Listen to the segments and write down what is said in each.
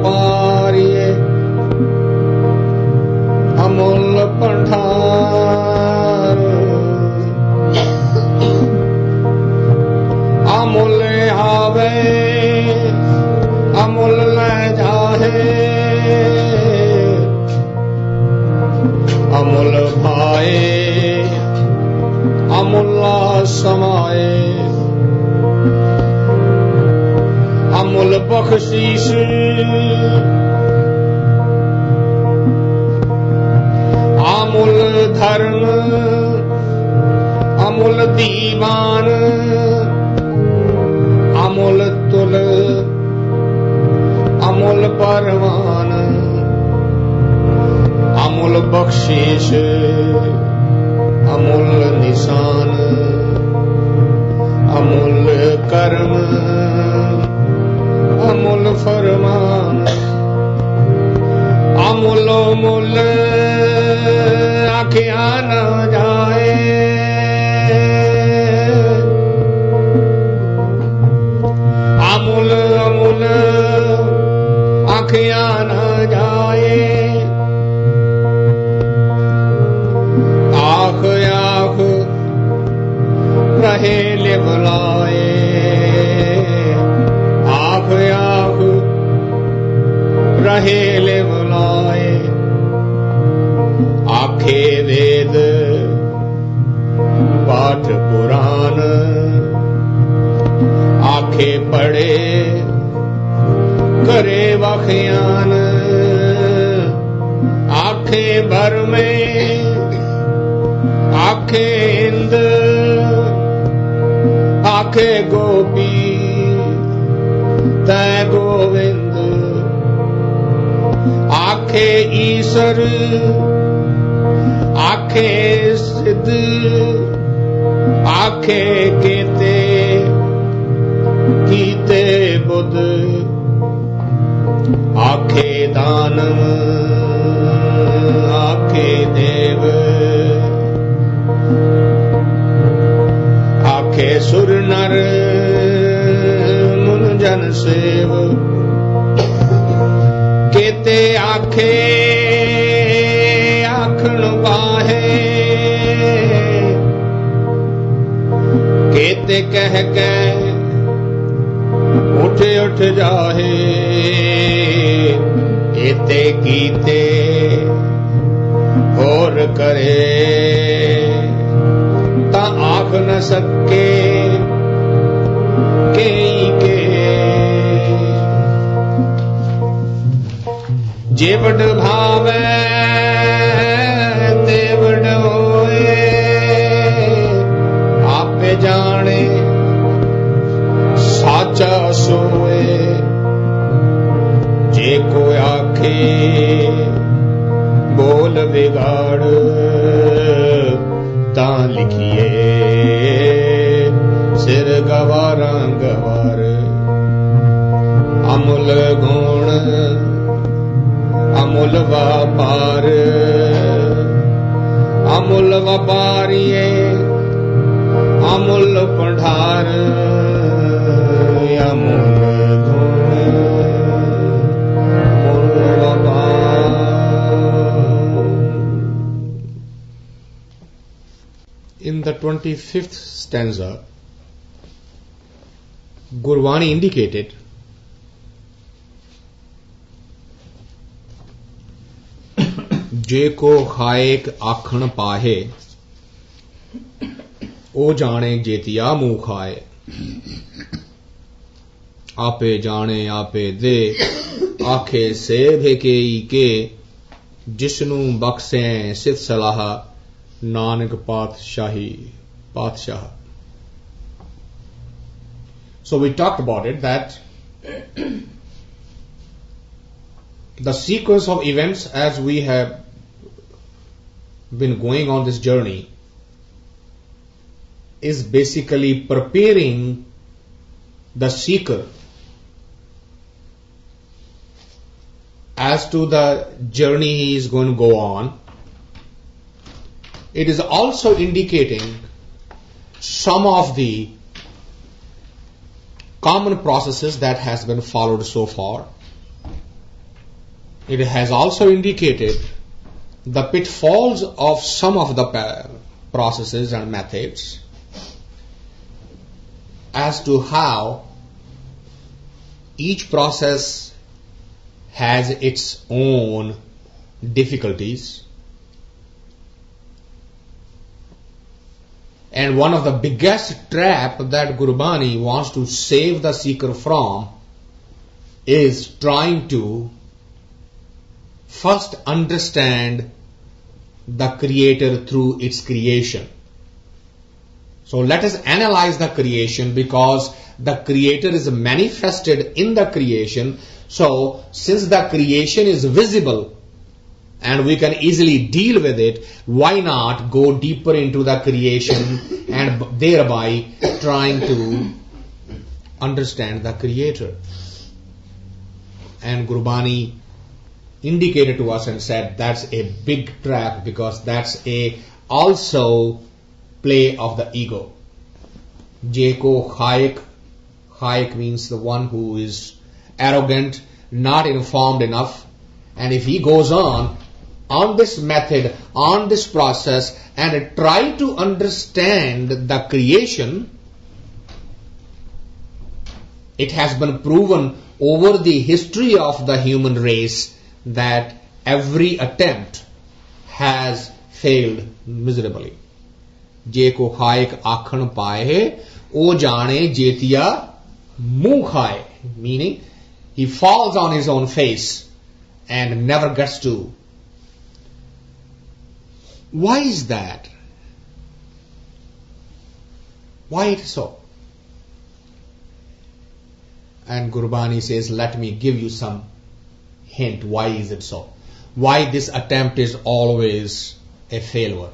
ਵਪਾਰੀਏ ਅਮੁੱਲ ਭੰਡਾਰ ਅਮੁੱਲ ਆਵੇ ਅਮੁੱਲ ਲੈ ਜਾਹੇ ਅਮੁੱਲ ਭਾਏ ਅਮੁੱਲਾ ਸਮਾਏ ਅਮੁੱਲ ਬਖਸ਼ੀਸ਼ ਅਮੁੱਲ ਧਰਮ ਅਮੁੱਲ ਦੀਵਾਨ ਅਮੁੱਲ ਤੁਲ ਅਮੁੱਲ ਪਰਵਾਨ ਅਮੁੱਲ ਬਖਸ਼ੀਸ਼ ਅਮੁੱਲ ਨਿਸ਼ਾਨ ਅਮੁੱਲ ਕਰਮ ਅਮੁੱਲ ਫਰਮਾਨ ਅਮੁੱਲੋ ਮੁੱਲ ਆਖਿਆ ਨਾ ਜਾਏ ਅਮੁੱਲ ਅਮੁੱਲ ਆਖਿਆ ਨਾ ਜਾਏ ਆਖ ਆਖ ਰਹੇ ਲਿਵਲਾਏ ਆਖ ਆਖ ਰਹੇ ਲਿਵਲਾਏ ਆਖੇ ਵੇਦ ਪਾਠ ਪੁਰਾਨ ਆਖੇ ਪੜੇ ਕਰੇ ਵਖਿਆਨ ਆਖੇ ਬਰਮੇ ਆਖੇ ਇੰਦ ਆਖੇ ਗੋਪੀ ਤੈ ਗੋਵਿੰਦ ਆਖੇ ਈਸ਼ਰ ਆਖੇ ਸਿੱਧ ਆਖੇ ਕੀਤੇ ਕੀਤੇ ਬੁੱਧ ਆਖੇ ਦਾਨਵ ਆਖੇ ਦੇਵ ਆਖੇ ਸੁਰ ਨਰ ਮੁਨ ਜਨ ਸੇਵ ਕੀਤੇ ਆਖੇ ਆਖਣ ਪਾਹੇ ਕੀਤੇ ਕਹਿ ਕੇ ਉੱਠ ਉੱਠ ਜਾਹੇ ਏਤੇ ਕੀਤੇ ਹੋਰ ਕਰੇ ਤਾਂ ਆਖ ਨ ਸਕੇ ਕਈ ਕੇ ਜੇ ਵਡ ਭਾਵੈ ਤੇ ਵਡ ਹੋਏ ਆਪੇ ਜਾਣੇ ਸਾਚਾ ਸੋਏ ਜੇ ਕੋ ਆਖੇ ਬੋਲ ਵਿਗਾੜ ਤਾਂ ਲਿਖੀਏ ਸਿਰ ਗਵਾਰਾਂ ਗਵਾਰ ਅਮੁੱਲ ਗੁਣ ਅਮੁੱਲ ਵਪਾਰ ਅਮੁੱਲ ਵਪਾਰੀਏ ਅਮੁੱਲ ਭੰਡਾਰ ਅਮੁੱਲ ਗੁਣ ਅਮੁੱਲ ਵਪਾਰ। In the 25th stanza, Gurvani indicated जे को खाएक आखण पाहे ओ जाने जेतिया मुँह खाए आपे जाने आपे दे आखे से भेकेई के जिसनू बख्शे सिद्ध सलाह नानक पातशाह. So we talked about it, that the sequence of events as we have been going on this journey is basically preparing the seeker as to the journey he is going to go on. It is also indicating some of the common processes that has been followed so far, it has also indicated the pitfalls of some of the processes and methods as to how each process has its own difficulties. And one of the biggest trap that Gurbani wants to save the seeker from is trying to first understand the Creator through its creation. So let us analyze the creation, because the Creator is manifested in the creation. So since the creation is visible and we can easily deal with it, why not go deeper into the creation and thereby trying to understand the Creator? And Gurbani indicated to us and said that's a big trap, because that's a also play of the ego. Jeko Hayek means the one who is arrogant, not informed enough, and if he goes on this method, on this process, and try to understand the creation, it has been proven over the history of the human race that every attempt has failed miserably. जे को खाए आखन पाए ओ जाने जेतिया मुंह खाए, meaning he falls on his own face and never gets to. Why is that? Why it is so? And Gurbani says, let me give you some hint. Why is it so? Why this attempt is always a failure?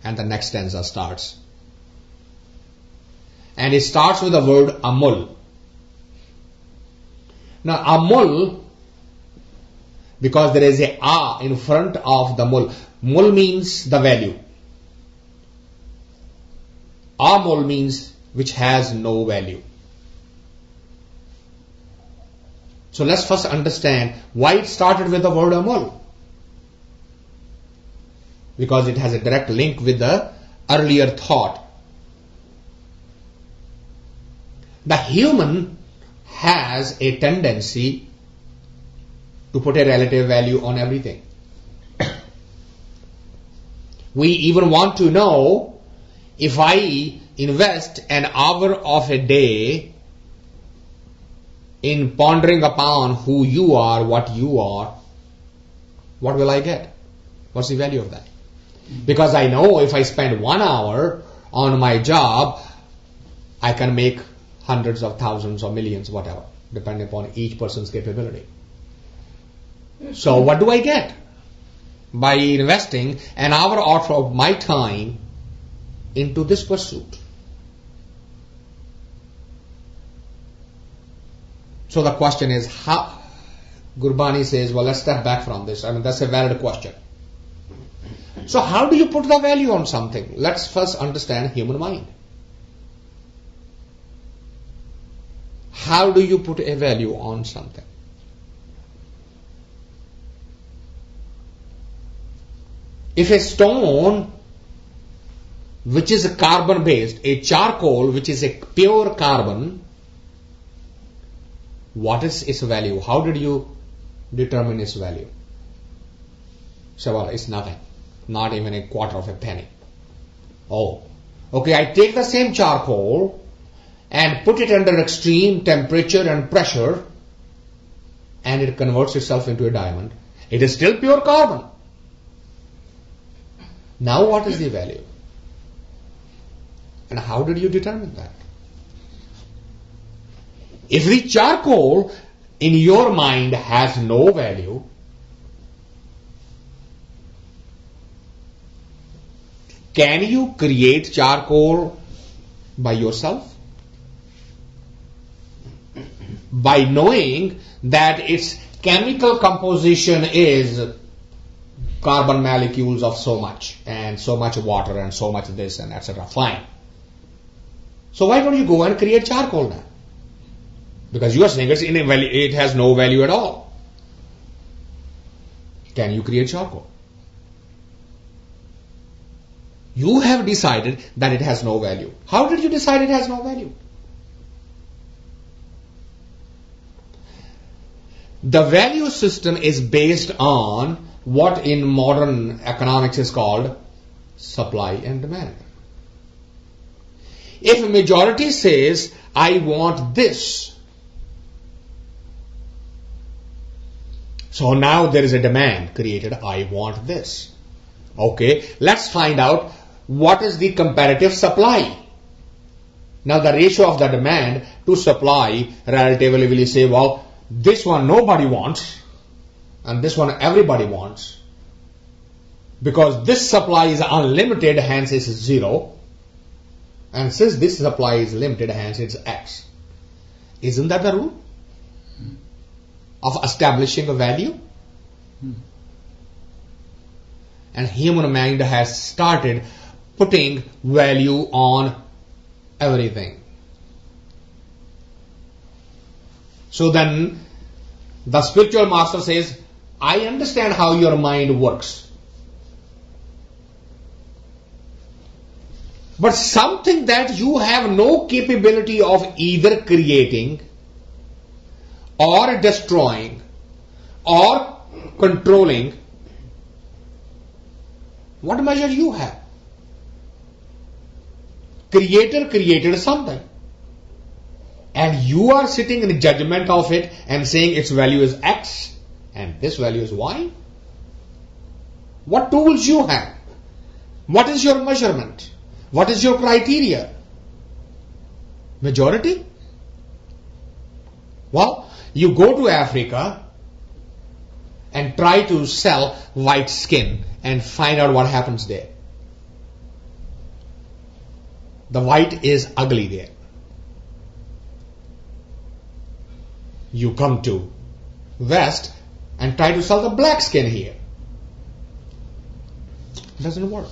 And the next stanza starts. And it starts with the word amul. Now amul, because there is a a in front of the mul. Mul means the value. Amul means which has no value. So let's first understand why it started with the word amul. Because it has a direct link with the earlier thought. The human has a tendency to put a relative value on everything. We even want to know, if I invest an hour of a day in pondering upon who you are, what you are, what will I get? What's the value of that? Because I know if I spend 1 hour on my job, I can make hundreds of thousands or millions, whatever, depending upon each person's capability. So what do I get by investing an hour out of my time into this pursuit? So the question is, how? Gurbani says, well, let's step back from this. I mean, that's a valid question. So how do you put the value on something? Let's first understand human mind. How do you put a value on something? If a stone which is a carbon based, a charcoal which is a pure carbon, what is its value? How did you determine its value? So, well, it's nothing. Not even a quarter of a penny. Oh, okay, I take the same charcoal and put it under extreme temperature and pressure, and it converts itself into a diamond. It is still pure carbon. Now what is the value? And how did you determine that? If the charcoal in your mind has no value, can you create charcoal by yourself? By knowing that its chemical composition is carbon molecules of so much, and so much water, and so much this, and etc. Fine. So why don't you go and create charcoal now? Because you are saying it has no value at all. Can you create charcoal? You have decided that it has no value. How did you decide it has no value? The value system is based on what in modern economics is called supply and demand. If a majority says, I want this, so now there is a demand created, I want this. Okay, let's find out what is the comparative supply. Now the ratio of the demand to supply relatively will say, well, this one nobody wants and this one everybody wants. Because this supply is unlimited, hence it's 0. And since this supply is limited, hence it's X. Isn't that the rule of establishing a value? And human mind has started putting value on everything. So then the spiritual master says, I understand how your mind works. But something that you have no capability of either creating or destroying or controlling, what measure you have? Creator created something, and you are sitting in the judgment of it and saying its value is X and this value is Y. What tools you have? What is your measurement? What is your criteria? Majority? Well, you go to Africa and try to sell white skin and find out what happens there. The white is ugly there. You come to West and try to sell the black skin here. It doesn't work.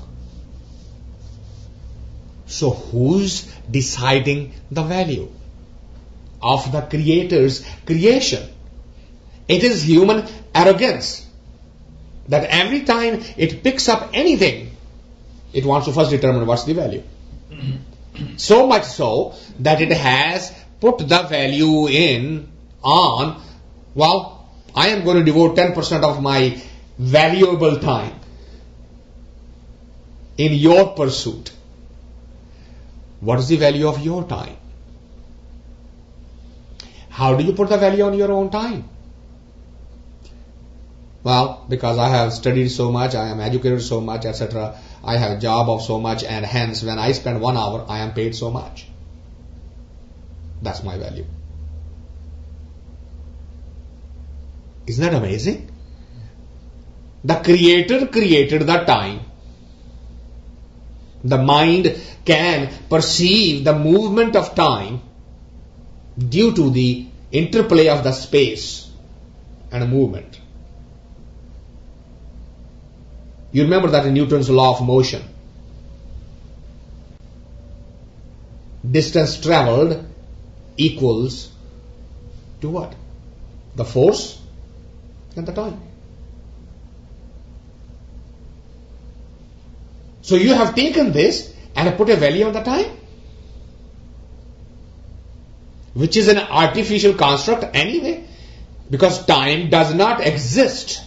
So who's deciding the value of the Creator's creation? It is human arrogance that every time it picks up anything, it wants to first determine what's the value. So much so that it has put the value in on, well, I am going to devote 10% of my valuable time in your pursuit. What is the value of your time? How do you put the value on your own time? Well, because I have studied so much, I am educated so much, etc. I have a job of so much, and hence when I spend 1 hour, I am paid so much. That's my value. Isn't that amazing? The Creator created the time. The mind can perceive the movement of time due to the interplay of the space and movement. You remember that in Newton's law of motion, distance traveled equals to what? The force and the time. So you have taken this and put a value on the time, which is an artificial construct anyway, because time does not exist.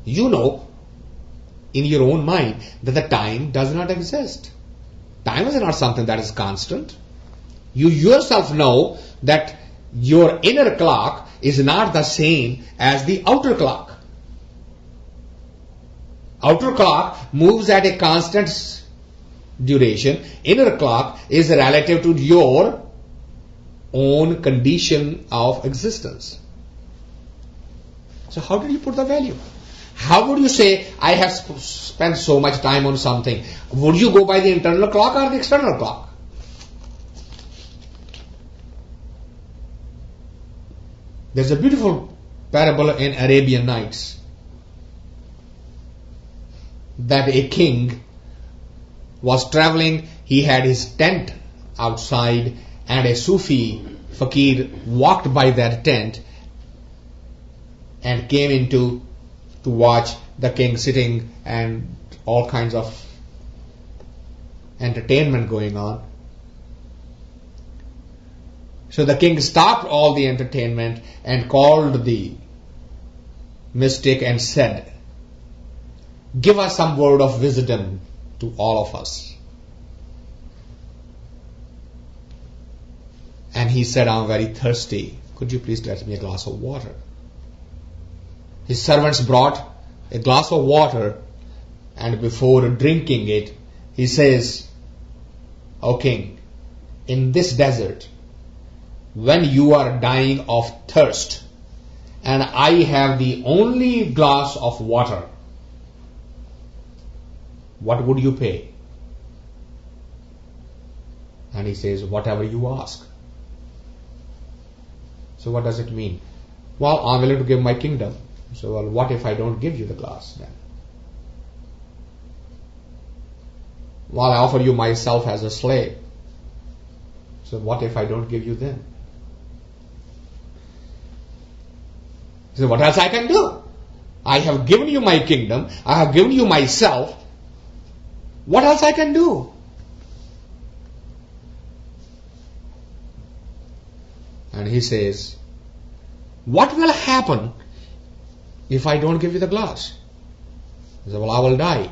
You know in your own mind that the time does not exist. Time is not something that is constant. You yourself know that your inner clock is not the same as the outer clock. Outer clock moves at a constant duration. Inner clock is relative to your own condition of existence. So how did you put the value? How would you say, I have spent so much time on something? Would you go by the internal clock or the external clock? There's a beautiful parable in Arabian Nights that a king was traveling. He had his tent outside and a Sufi fakir walked by that tent and came into to watch the king sitting and all kinds of entertainment going on. So the king stopped all the entertainment and called the mystic and said, "Give us some word of wisdom to all of us." And he said, "I'm very thirsty. Could you please get me a glass of water?" His servants brought a glass of water, and before drinking it, he says, "O king, in this desert, when you are dying of thirst, and I have the only glass of water, what would you pay?" And he says, "Whatever you ask." So what does it mean? Well, I'm willing to give my kingdom. So, well, what if I don't give you the glass then? Well, I offer you myself as a slave. So what if I don't give you then? So what else I can do? I have given you my kingdom. I have given you myself. What else I can do? And he says, "What will happen if I don't give you the glass?" He said, "Well, I will die."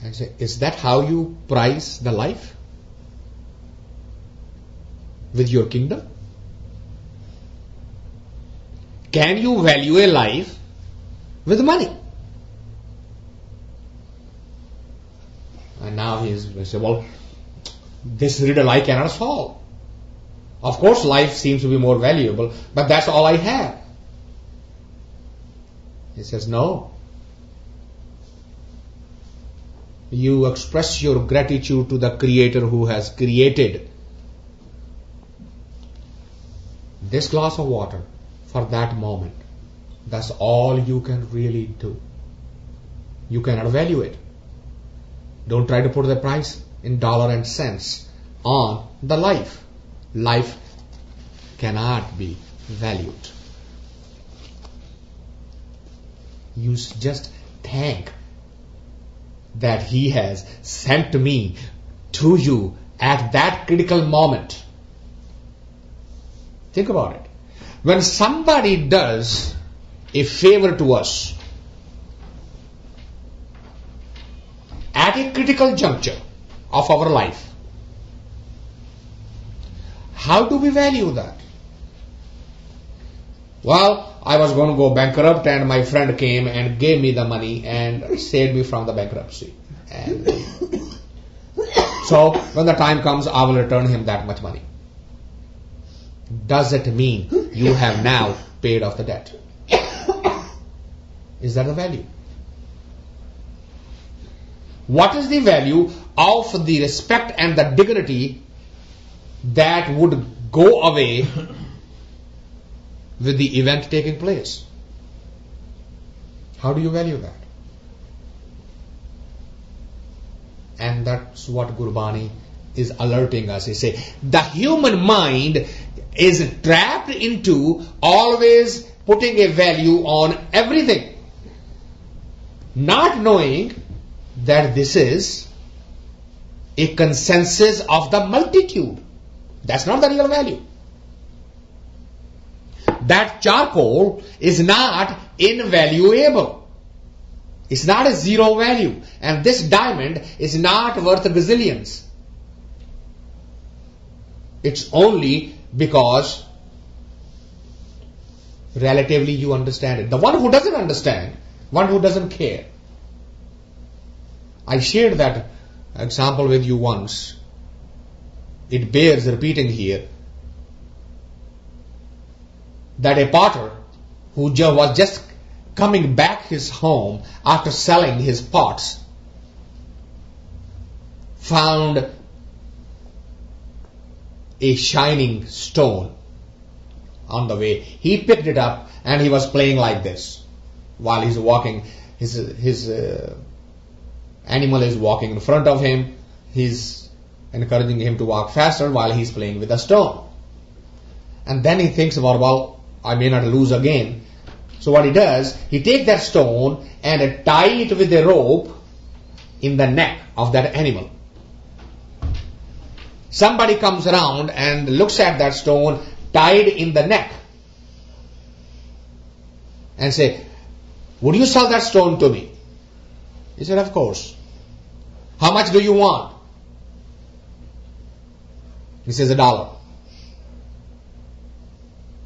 And I say, "Is that how you price the life? With your kingdom? Can you value a life with money?" And now he says, "Well, this riddle I cannot solve. Of course, life seems to be more valuable, but that's all I have." He says, "No. You express your gratitude to the Creator who has created this glass of water for that moment. That's all you can really do. You cannot value it. Don't try to put the price in dollar and cents on the life. Life cannot be valued. You just thank that He has sent me to you at that critical moment." Think about it. When somebody does a favor to us at a critical juncture of our life, how do we value that? Well, I was going to go bankrupt and my friend came and gave me the money and saved me from the bankruptcy. And so when the time comes, I will return him that much money. Does it mean you have now paid off the debt? Is that the value? What is the value of the respect and the dignity that would go away with the event taking place? How do you value that? And that's what Gurbani is alerting us. He say the human mind is trapped into always putting a value on everything, not knowing that this is a consensus of the multitude. That's not the real value. That charcoal is not invaluable. It's not a zero value. And this diamond is not worth gazillions. It's only because relatively you understand it. The one who doesn't understand, one who doesn't care. I shared that example with you once. It bears repeating here. That a potter who was just coming back his home after selling his pots found a shining stone on the way. He picked it up and he was playing like this while he's walking. His animal is walking in front of him. He's encouraging him to walk faster while he's playing with the stone. And then he thinks about, well, I may not lose again. So what he does, he takes that stone and tie it with a rope in the neck of that animal. Somebody comes around and looks at that stone tied in the neck and say, would you sell that stone to me? He said, of course. How much do you want? He says, $1.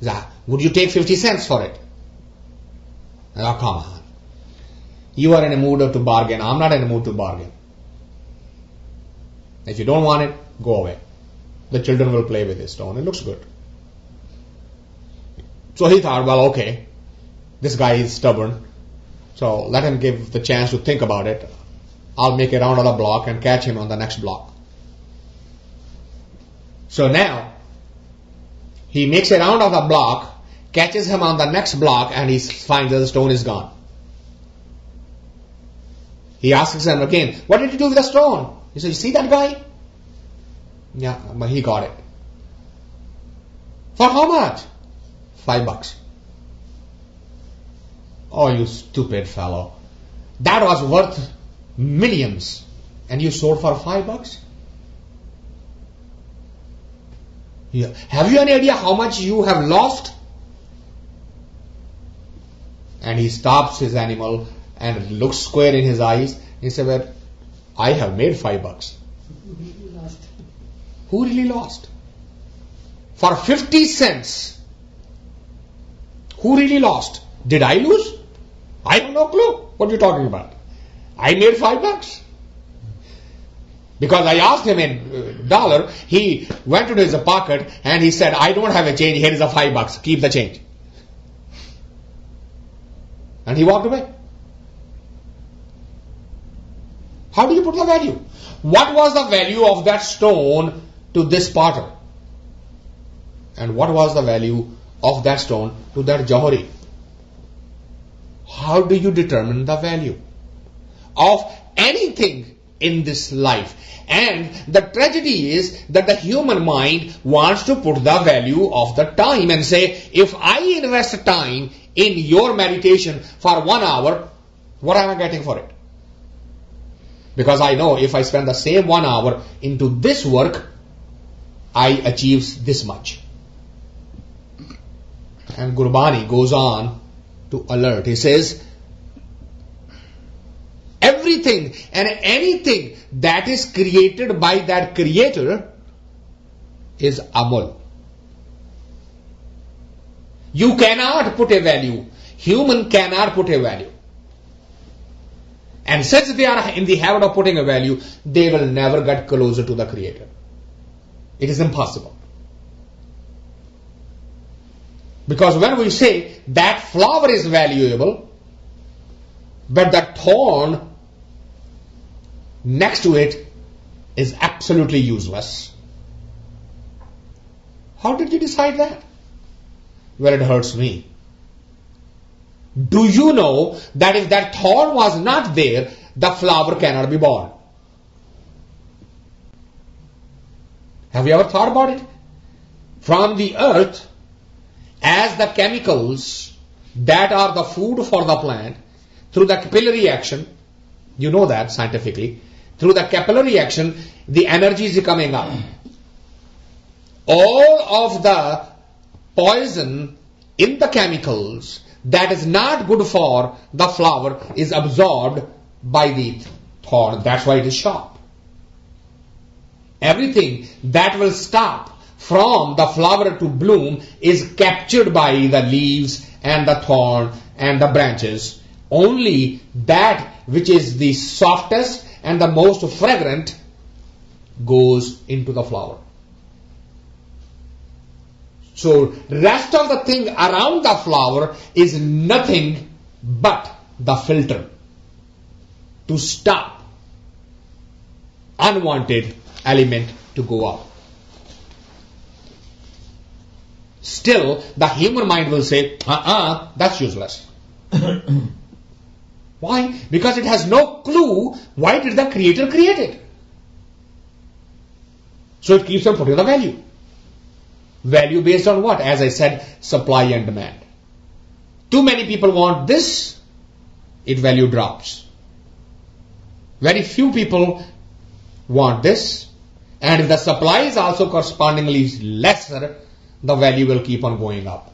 He says, would you take 50 cents for it? Oh, come on. You are in a mood to bargain. I'm not in a mood to bargain. If you don't want it, go away. The children will play with this stone. It looks good. So he thought, well, okay, this guy is stubborn. So let him give the chance to think about it. I'll make a round of the block and catch him on the next block. So now, he makes a round of the block, catches him on the next block, and he finds that the stone is gone. He asks him again, what did you do with the stone? He says, you see that guy? Yeah, but he got it. For how much? $5. Oh, you stupid fellow. That was worth millions. And you sold for $5? Yeah. Have you any idea how much you have lost? And he stops his animal and looks square in his eyes. He said, well, I have made $5. Who really lost? For 50 cents. Who really lost? Did I lose? I have no clue what you're talking about. I made $5. Because I asked him $1, he went into his pocket and he said, I don't have a change, here is a $5, keep the change. And he walked away. How do you put the value? What was the value of that stone to this potter? And what was the value of that stone to that Johari? How do you determine the value of anything in this life? And the tragedy is that the human mind wants to put the value of the time and say, if I invest time in your meditation for 1 hour, what am I getting for it? Because I know if I spend the same 1 hour into this work, I achieve this much. And Gurbani goes on to alert. He says, everything and anything that is created by that creator is amal. You cannot put a value. Human cannot put a value. And since they are in the habit of putting a value, they will never get closer to the creator. It is impossible. Because when we say that flower is valuable, but the thorn next to it is absolutely useless. How did you decide that? Well, it hurts me. Do you know that if that thorn was not there, the flower cannot be born? Have you ever thought about it? From the earth, as the chemicals that are the food for the plant, through the capillary action, you know that scientifically, through the capillary action, the energy is coming up. All of the poison in the chemicals that is not good for the flower is absorbed by the thorn. That's why it is sharp. Everything that will stop from the flower to bloom is captured by the leaves and the thorn and the branches. Only that which is the softest and the most fragrant goes into the flower. So rest of the thing around the flower is nothing but the filter to stop unwanted element to go up. Still, the human mind will say, that's useless. Why? Because it has no clue why did the creator create it. So it keeps on putting the value. Value based on what? As I said, supply and demand. Too many people want this, its value drops. Very few people want this, and if the supply is also correspondingly lesser, the value will keep on going up.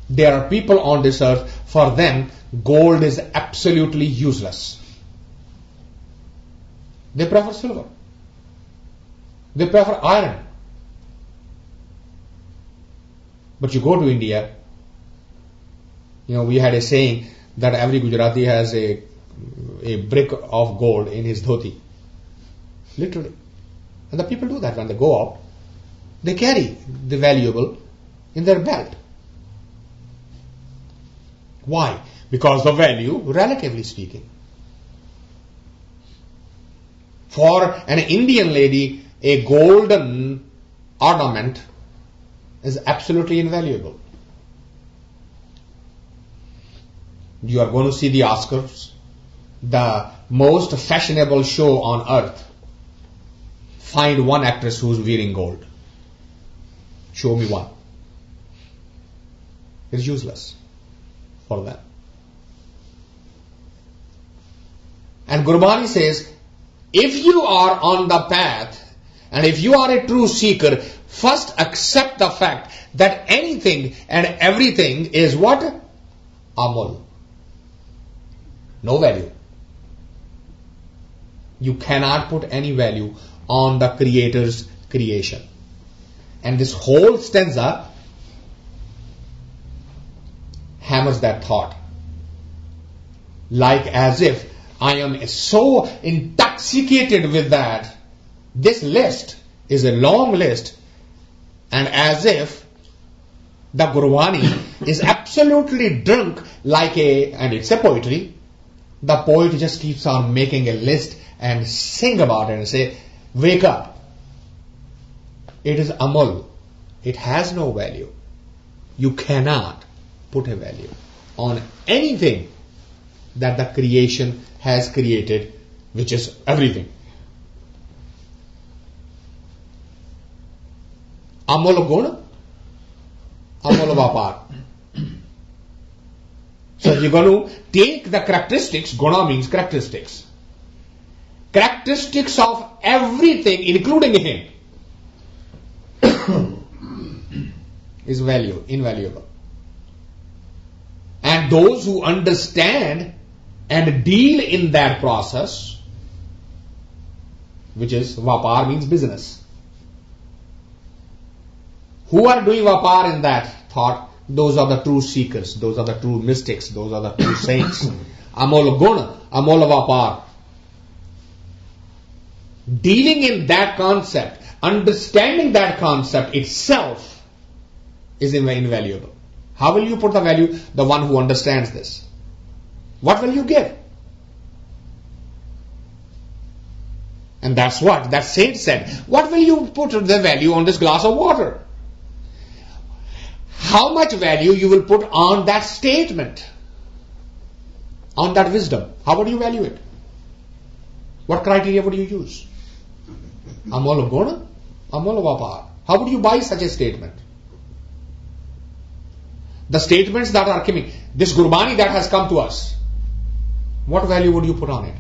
There are people on this earth, for them, gold is absolutely useless. They prefer silver. They prefer iron. But you go to India, we had a saying that every Gujarati has a brick of gold in his dhoti. Literally. And the people do that when they go out. They carry the valuable in their belt. Why? Because the value, relatively speaking. For an Indian lady, a golden ornament is absolutely invaluable. You are going to see the Oscars, the most fashionable show on earth. Find one actress who's wearing gold. Show me one. It's useless for them. And Gurbani says, if you are on the path and if you are a true seeker, first accept the fact that anything and everything is what? Amal. No value. You cannot put any value on the Creator's creation. And this whole stanza hammers that thought. Like as if I am so intoxicated with that. This list is a long list, and as if the Gurbani is absolutely drunk and it's a poetry. The poet just keeps on making a list and sing about it and say, wake up. It is amal. It has no value. You cannot put a value on anything that the creation has created, which is everything. Amal guna, amal vapar. So you're going to take the characteristics, guna means characteristics. Characteristics of everything, including him, is invaluable. And those who understand and deal in that process, which is vapar means business. Who are doing vapar in that thought? Those are the true seekers, those are the true mystics, those are the true saints. Amol guna, amol vapar. Dealing in that concept, understanding that concept itself is invaluable. How will you put the value? The one who understands this. What will you give? And that's what that saint said. What will you put the value on this glass of water? How much value you will put on that statement? On that wisdom? How would you value it? What criteria would you use? Amol guna, amol vapar. How would you buy such a statement? The statements that are coming, this Gurbani that has come to us, what value would you put on it?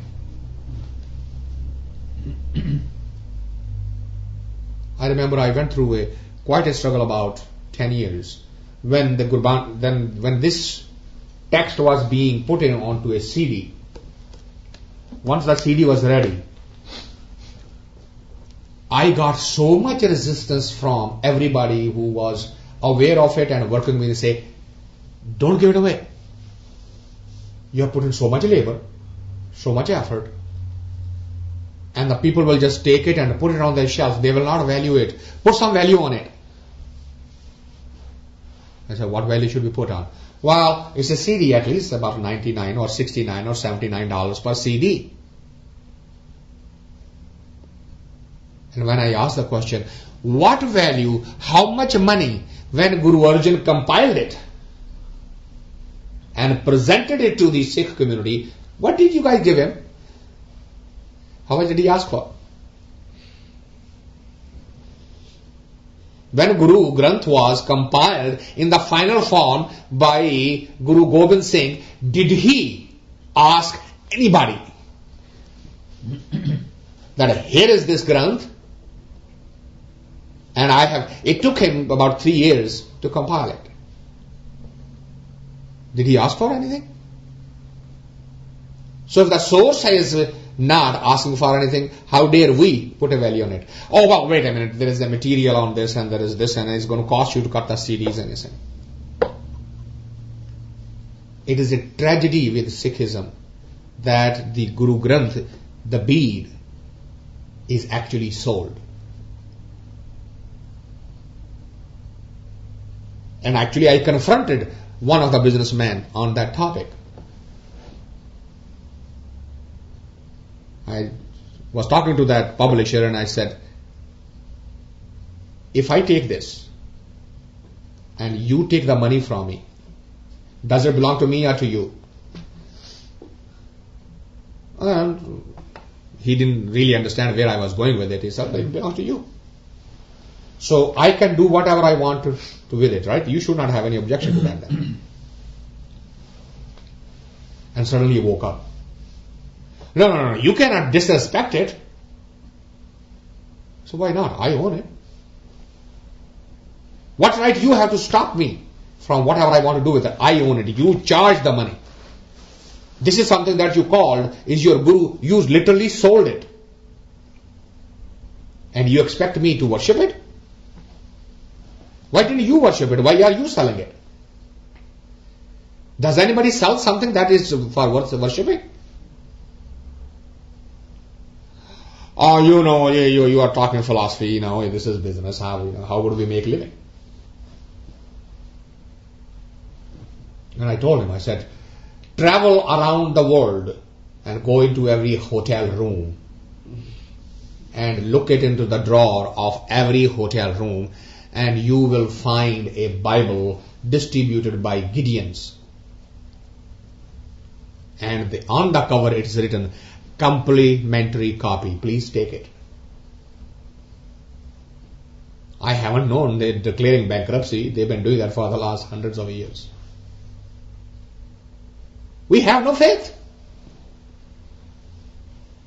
I remember I went through quite a struggle about 10 years when the Gurbani, when this text was being put in onto a CD. Once the CD was ready, I got so much resistance from everybody who was aware of it and working with me to say, don't give it away. You have put in so much labor, so much effort, and the people will just take it and put it on their shelves. They will not value it. Put some value on it. I said, what value should we put on? Well, it's a CD, at least about $99 or $69 or $79 per CD. And when I asked the question, what value, how much money, when Guru Arjan compiled it and presented it to the Sikh community, what did you guys give him? How much did he ask for? When Guru Granth was compiled in the final form by Guru Gobind Singh, did he ask anybody that here is this Granth? And it took him about 3 years to compile it. Did he ask for anything? So if the source is not asking for anything, how dare we put a value on it? Oh, well, wait a minute, there is a material on this and there is this and it's going to cost you to cut the CDs and this. It is a tragedy with Sikhism that the Guru Granth, the bead, is actually sold. And actually I confronted one of the businessmen on that topic. I was talking to that publisher and I said, if I take this and you take the money from me, does it belong to me or to you? And he didn't really understand where I was going with it. He said, it belongs to you. So I can do whatever I want to with it, right? You should not have any objection to that then. And suddenly he woke up. No, you cannot disrespect it. So why not? I own it. What right you have to stop me from whatever I want to do with it? I own it. You charge the money. This is something that you called is your guru. You literally sold it. And you expect me to worship it? Why didn't you worship it? Why are you selling it? Does anybody sell something that is for worshipping? Oh, you are talking philosophy, this is business, how would we make living? And I told him, I said, travel around the world and go into every hotel room and look it into the drawer of every hotel room and you will find a Bible distributed by Gideons. And on the cover it is written, complimentary copy, please take it. I haven't known they're declaring bankruptcy. They've been doing that for the last hundreds of years. We have no faith.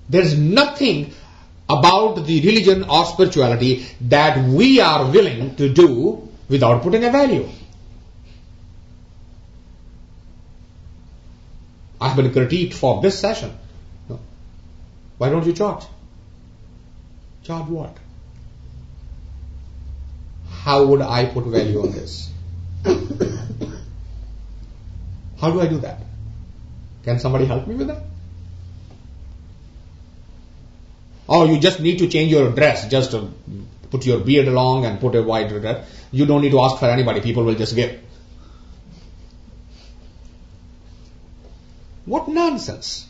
There's nothing about the religion or spirituality that we are willing to do without putting a value. I've been critiqued for this session. No. Why don't you charge? Charge what? How would I put value on this? How do I do that? Can somebody help me with that? Oh, you just need to change your dress. Just put your beard along and put a white dress. You don't need to ask for anybody. People will just give. What nonsense.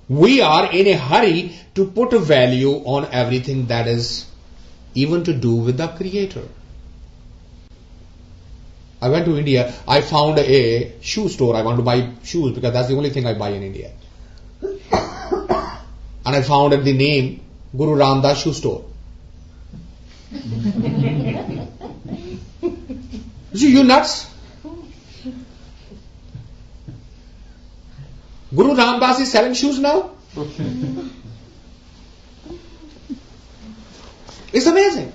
We are in a hurry to put a value on everything that is even to do with the Creator. I went to India. I found a shoe store. I want to buy shoes because that's the only thing I buy in India. And I found the name Guru Ramdas Shoe Store. You nuts? Guru Ramdas is selling shoes now? It's amazing.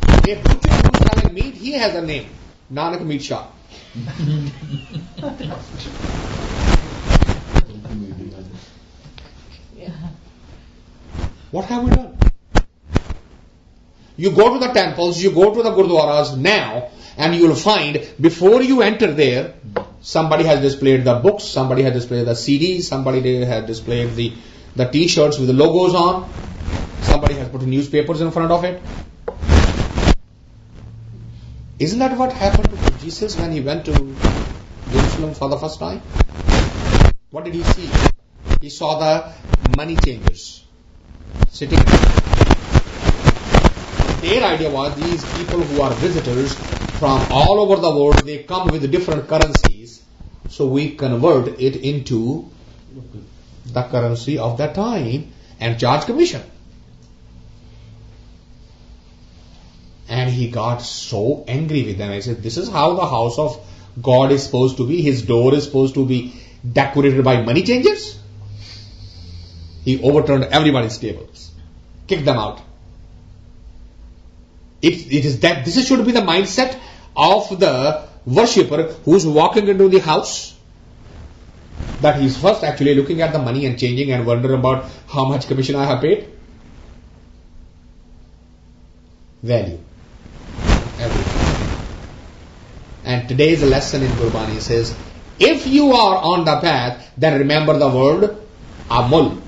A butcher who's selling meat, he has a name. Nanak Meat Shop. What have we done? You go to the temples, you go to the gurdwaras now, and you will find before you enter there, somebody has displayed the books, somebody has displayed the CDs, somebody has displayed the t-shirts with the logos on, somebody has put newspapers in front of it. Isn't that what happened to Jesus when he went to Jerusalem for the first time? What did he see? He saw the money changers sitting. Their idea was these people who are visitors from all over the world, they come with different currencies. So we convert it into the currency of that time and charge commission. And he got so angry with them. I said, this is how the house of God is supposed to be. His door is supposed to be decorated by money changers. He overturned everybody's tables, kicked them out. It is that this should be the mindset of the worshipper who's walking into the house, that he's first actually looking at the money and changing and wondering about how much commission I have paid. Value. Everything. And today's lesson in Gurbani says, if you are on the path, then remember the word Amul.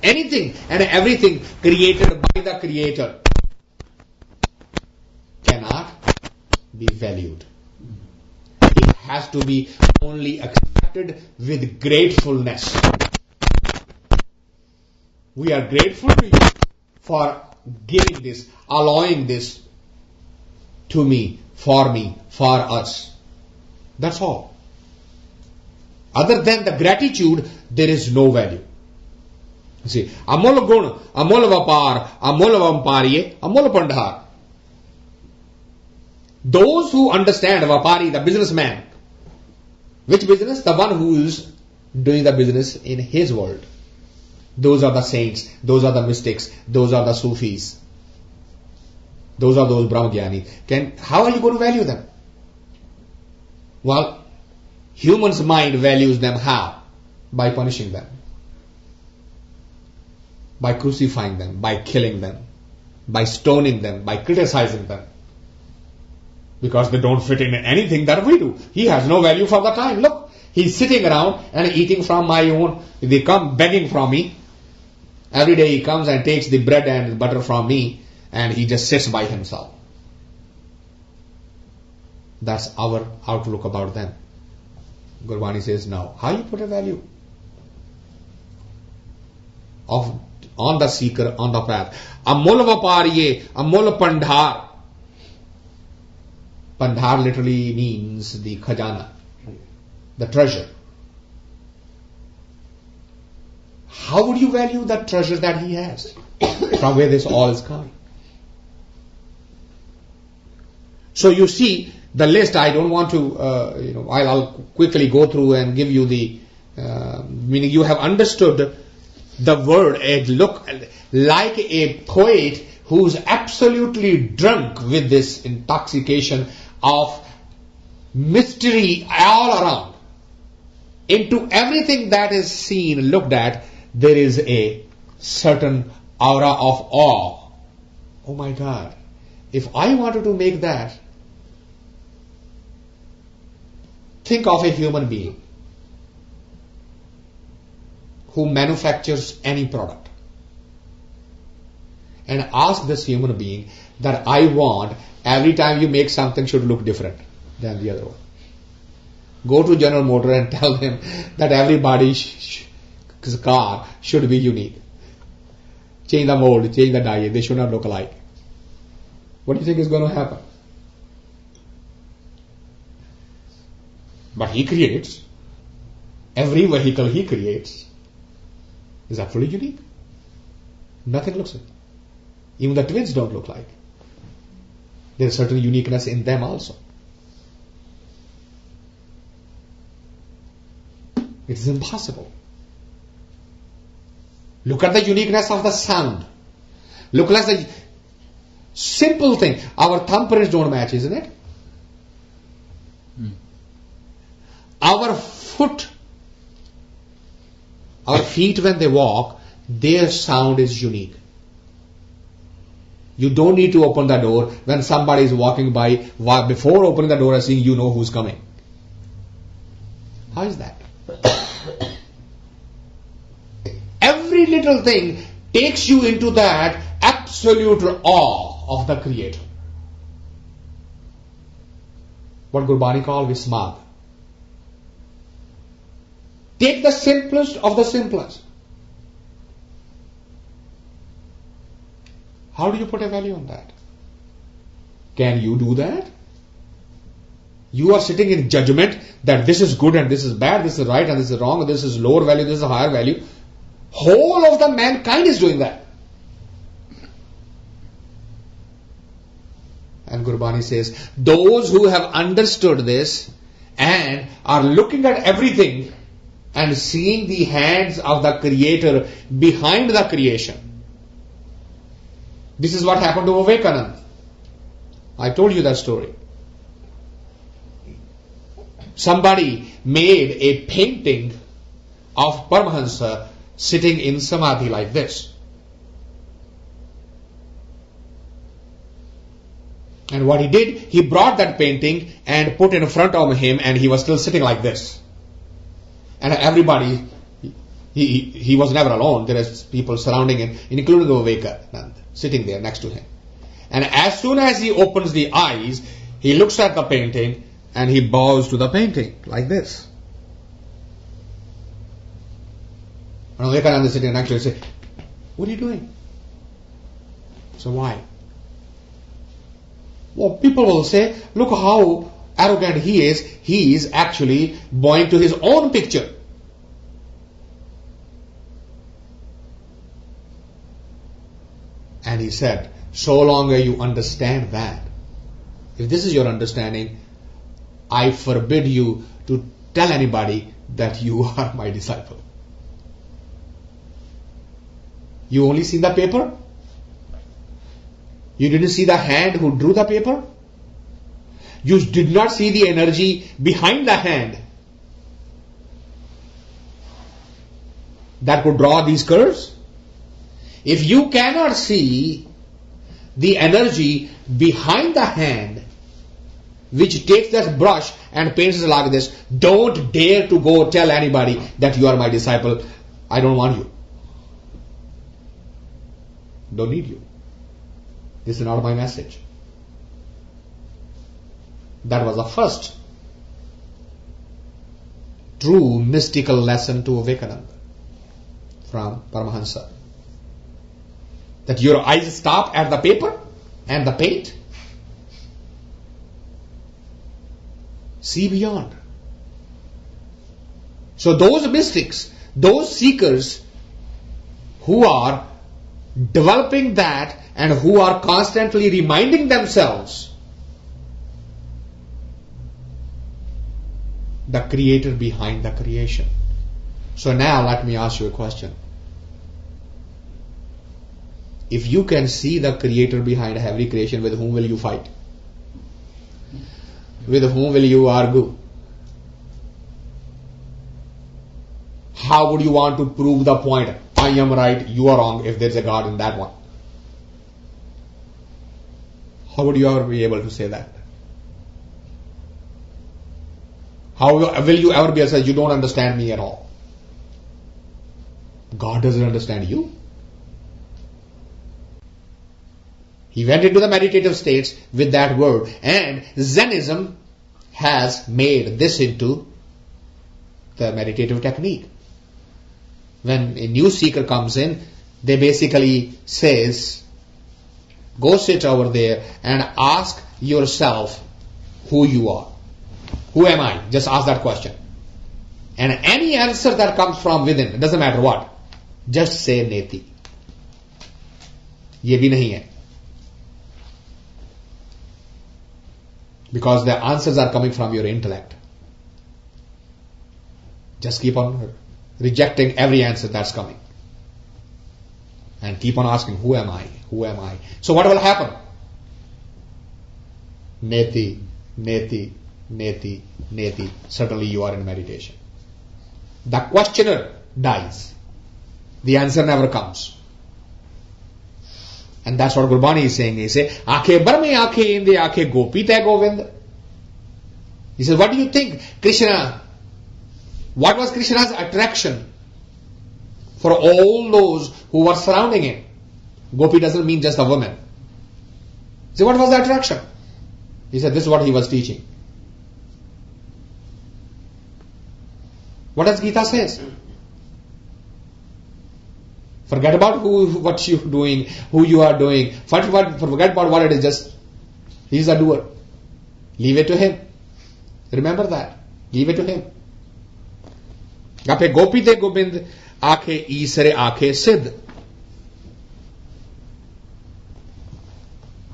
Anything and everything created by the Creator cannot be valued. It has to be only accepted with gratefulness. We are grateful to you for giving this, allowing this to me, for us. That's all. Other than the gratitude, there is no value. You see, amol gun, amol vapar, amol vampariye, amol pandhar. Those who understand vapari, the businessman, which business? The one who is doing the business in his world. Those are the saints, those are the mystics, those are the Sufis, those are those Brahmagyanis. How are you going to value them? Well, human's mind values them how? By punishing them, by crucifying them, by killing them, by stoning them, by criticizing them. Because they don't fit in anything that we do. He has no value for the time. Look, he's sitting around and eating from my own. They come begging from me. Every day he comes and takes the bread and butter from me, and he just sits by himself. That's our outlook about them. Gurbani says, now, how you put a value on the seeker, on the path? Amol vapariye, amol pandhar. Pandhar literally means the khajana, the treasure. How would you value that treasure that he has? From where this all is coming. So you see the list. I don't want to, I'll quickly go through and give you the meaning. You have understood the word. It look like a poet who's absolutely drunk with this intoxication of mystery all around. Into everything that is seen, looked at, there is a certain aura of awe. Oh my God, if I wanted to make that, think of a human being who manufactures any product and ask this human being that I want every time you make something should look different than the other one. Go to General Motors and tell them that everybody's car should be unique. Change the mold, change the die, they should not look alike. What do you think is going to happen? But he creates. Every vehicle he creates is absolutely unique. Nothing looks like. Even the twins don't look like. There is certain uniqueness in them also. It is impossible. Look at the uniqueness of the sound. Look at the simple thing. Our thumbprints don't match, isn't it? Our feet when they walk, their sound is unique. You don't need to open the door. When somebody is walking by, before opening the door and seeing, you know who's coming. How is that? Every little thing takes you into that absolute awe of the Creator. What Gurbani calls Vismad. Take the simplest of the simplest. How do you put a value on that? Can you do that? You are sitting in judgment that this is good and this is bad, this is right and this is wrong, this is lower value, this is higher value. Whole of the mankind is doing that. And Gurbani says, those who have understood this and are looking at everything and seeing the hands of the Creator behind the creation. This is what happened to Vivekananda. I told you that story. Somebody made a painting of Paramahansa sitting in Samadhi like this. And what he did, he brought that painting and put it in front of him, and he was still sitting like this. And everybody, he was never alone. There is people surrounding him, including Vivekananda, sitting there next to him. And as soon as he opens the eyes, he looks at the painting and he bows to the painting like this. And Vivekananda is sitting next to him and says, what are you doing? So why? Well, people will say, look how arrogant he is. He is actually bowing to his own picture. And he said, so long as you understand that, if this is your understanding, I forbid you to tell anybody that you are my disciple. You only see the paper? You didn't see the hand who drew the paper? You did not see the energy behind the hand that could draw these curves? If you cannot see the energy behind the hand which takes that brush and paints it like this, don't dare to go tell anybody that you are my disciple. I don't want you. Don't need you. This is not my message. That was the first true mystical lesson to Vivekananda from Paramahansa. That your eyes stop at the paper and the paint. See beyond. So those mystics, those seekers who are developing that and who are constantly reminding themselves the Creator behind the creation. So now let me ask you a question. If you can see the Creator behind every creation, with whom will you fight? With whom will you argue? How would you want to prove the point? I am right, you are wrong, if there is a God in that one. How would you ever be able to say that? How will you ever be able to say, you don't understand me at all? God doesn't understand you. He went into the meditative states with that word, and Zenism has made this into the meditative technique. When a new seeker comes in, they basically says, go sit over there and ask yourself who you are. Who am I? Just ask that question. And any answer that comes from within, it doesn't matter what, just say Neti. Ye bhi nahi hai. Because the answers are coming from your intellect. Just keep on rejecting every answer that's coming. And keep on asking, who am I? Who am I? So what will happen? Neti, Neti, Neti, Neti. Certainly you are in meditation. The questioner dies. The answer never comes. And that's what Gurbani is saying. He says, Aakhe barme aakhe inde aakhe gopi te govind. He says, what do you think? Krishna, what was Krishna's attraction for all those who were surrounding him? Gopi doesn't mean just a woman. He said, what was the attraction? He said, this is what he was teaching. What does Gita says? Forget about what you're doing, who you are doing. Forget about what it is. Just, he's a doer. Leave it to him. Remember that. Give it to him. Gape gopi te gobind aake isare aake siddh.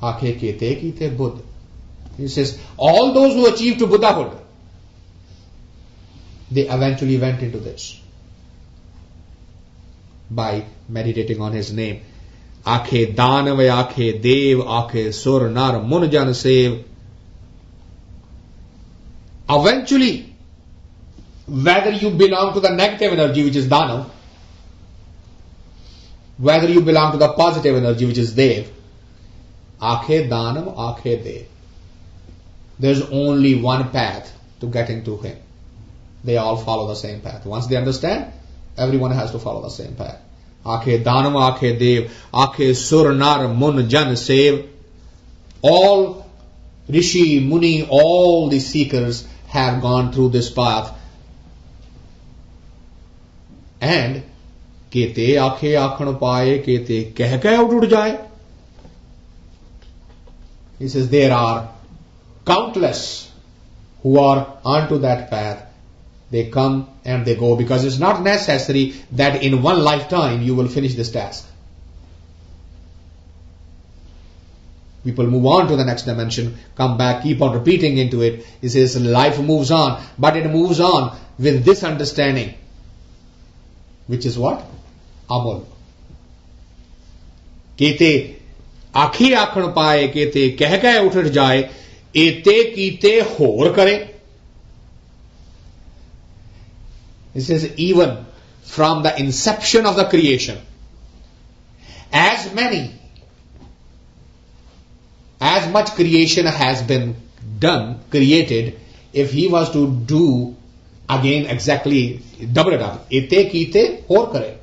Aake kete kite buddh. He says, all those who achieved to Buddhahood, they eventually went into this by meditating on his name. Aake danav, aake dev, aake sur nar mun jan sev. Eventually, whether you belong to the negative energy, which is danav, whether you belong to the positive energy, which is dev, aake danav, aake dev. There's only one path to get into him. They all follow the same path. Once they understand, everyone has to follow the same path. Aake danav, aake dev, aake sur nar mun jan sev. All Rishi, Muni, all the seekers have gone through this path. And kete aake aakhan paaye, kete keh keh ud jaye. He says there are countless who are onto that path. They come and they go, because it's not necessary that in one lifetime you will finish this task. People move on to the next dimension, come back, keep on repeating into it. He says life moves on, but it moves on with this understanding, which is what? Amul. Kete आखी आखण पाए केते कह कह उठ जाए एते कीते होर करे. This is even from the inception of the creation. As much creation has been done, created, if he was to do again exactly double it up, ete kite hor kare.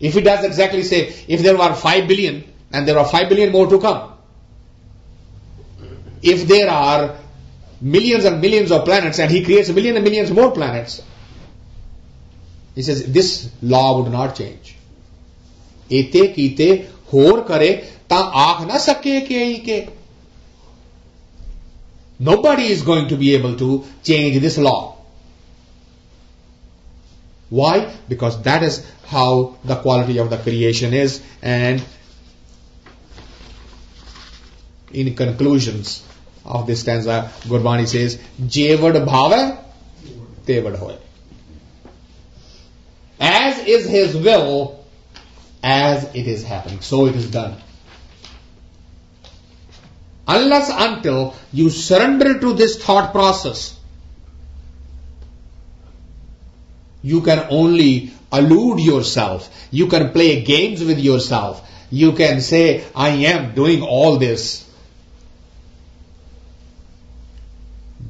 If he does exactly say, if there were 5 billion and there are 5 billion more to come, if there are millions and millions of planets and he creates millions and millions more planets, he says this law would not change. Ete kite hor kare ta aakh na sake ke. Nobody is going to be able to change this law. Why? Because that is how the quality of the creation is. And in conclusions of this stanza, Gurbani says, Jevad bhava, tevad hoy. As is his will, as it is happening, so it is done. Unless until you surrender to this thought process, you can only elude yourself. You can play games with yourself. You can say, I am doing all this.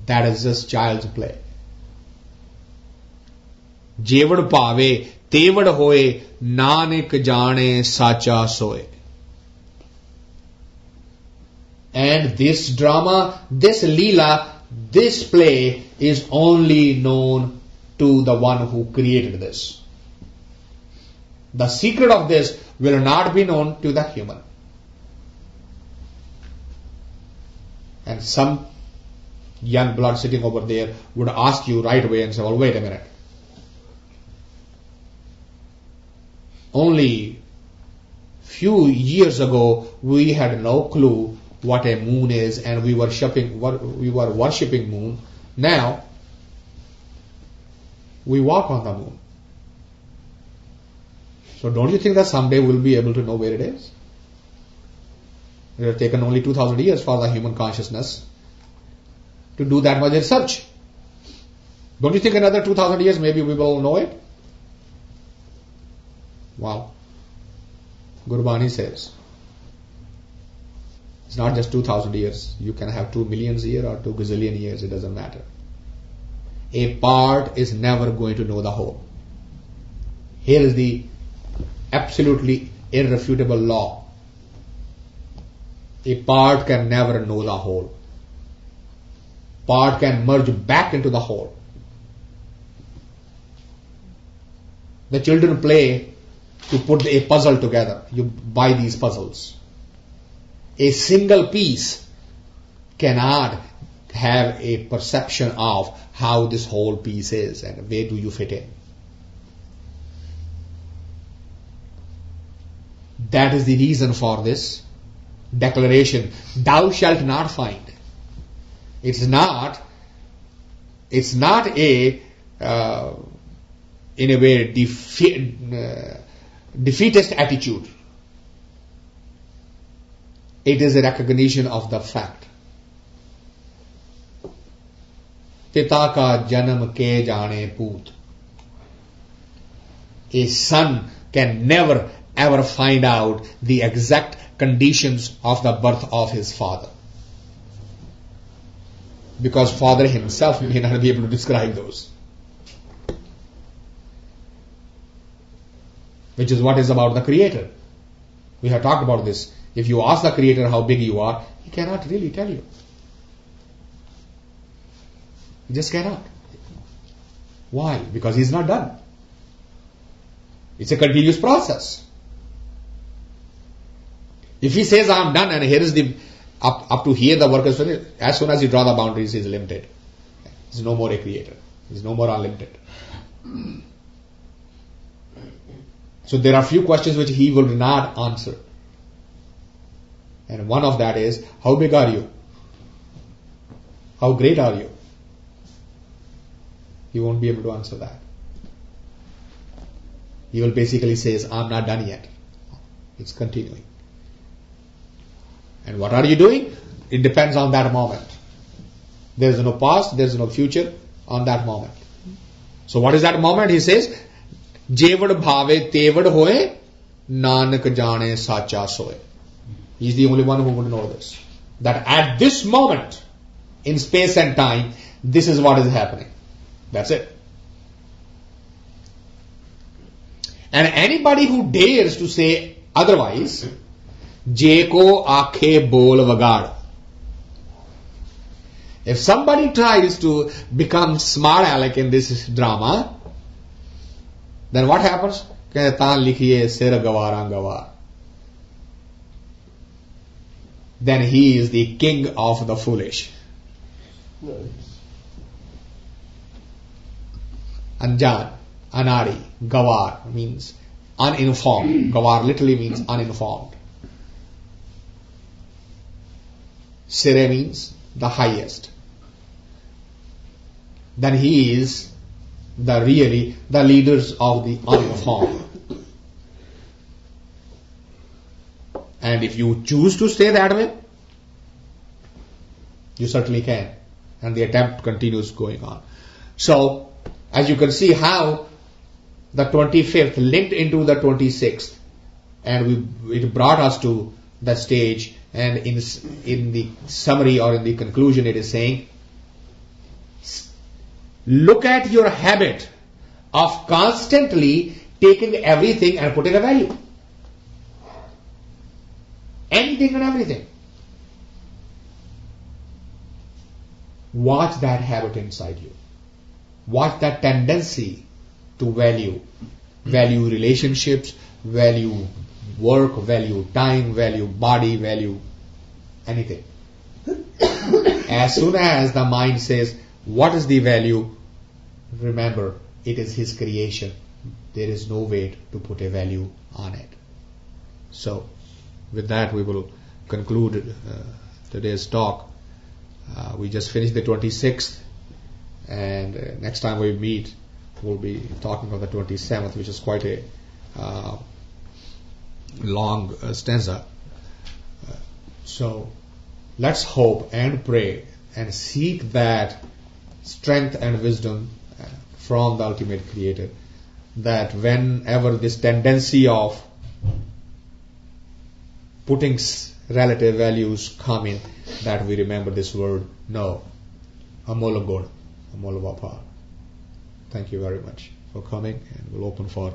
That is just child's play. Jevad pave, tevad hoye, nanak jane sacha soye. And this drama, this leela, this play is only known to the one who created this. The secret of this will not be known to the human. And some young blood sitting over there would ask you right away and say, well, wait a minute. Only few years ago, we had no clue what a moon is, and we were worshipping moon. Now we walk on the moon. So don't you think that someday we'll be able to know where it is? It has taken only 2000 years for the human consciousness to do that much research. Don't you think another 2000 years maybe we will know it? Wow. Gurbani says, it's not just 2000 years. You can have 2 million years or 2 gazillion years. It doesn't matter. A part is never going to know the whole. Here is the absolutely irrefutable law. A part can never know the whole. Part can merge back into the whole. The children play to put a puzzle together. You buy these puzzles. A single piece cannot have a perception of how this whole piece is and where do you fit in. That is the reason for this declaration, thou shalt not find. It's not a in a way defeatist attitude. It is a recognition of the fact. Pita ka janam ke jane poot. A son can never ever find out the exact conditions of the birth of his father, because father himself may not be able to describe those, which is what is about the Creator. We have talked about this. If you ask the Creator how big you are, he cannot really tell you. He just cannot. Why? Because he's not done. It's a continuous process. If he says I'm done and here is the up to here the work is finished, as soon as you draw the boundaries, he is limited. He's no more a creator. He's no more unlimited. So there are few questions which he will not answer. And one of that is, how big are you? How great are you? He won't be able to answer that. He will basically say, I'm not done yet. It's continuing. And what are you doing? It depends on that moment. There is no past, there is no future on that moment. So what is that moment? He says, Jevod bhave tevod hoye, nanak jane sacha soye. He is the only one who would know this. That at this moment, in space and time, this is what is happening. That's it. And anybody who dares to say otherwise, Je ko aakhe bol vagad. If somebody tries to become smart aleck in this drama, then what happens? Kehte taan likhiye sir gawara gawar. Then he is the king of the foolish. Anjan, anari, gawar means uninformed. Gawar literally means uninformed. Sire means the highest. Then he is the leaders of the uninformed. And if you choose to stay that way, you certainly can. And the attempt continues going on. So, as you can see how the 25th linked into the 26th, and it brought us to that stage. And in the summary or in the conclusion, it is saying, look at your habit of constantly taking everything and putting a value. Anything and everything. Watch that habit inside you. Watch that tendency to value. Value relationships, value work, value time, value body, value anything. As soon as the mind says, what is the value? Remember, it is his creation. There is no way to put a value on it. So, with that we will conclude today's talk. We just finished the 26th, and next time we meet we'll be talking about the 27th, which is quite a long stanza. So let's hope and pray and seek that strength and wisdom from the ultimate Creator, that whenever this tendency of putting relative values come in, that we remember this word no. Amola God, Amola Vapa. Thank you very much for coming, and we'll open for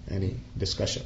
any discussion.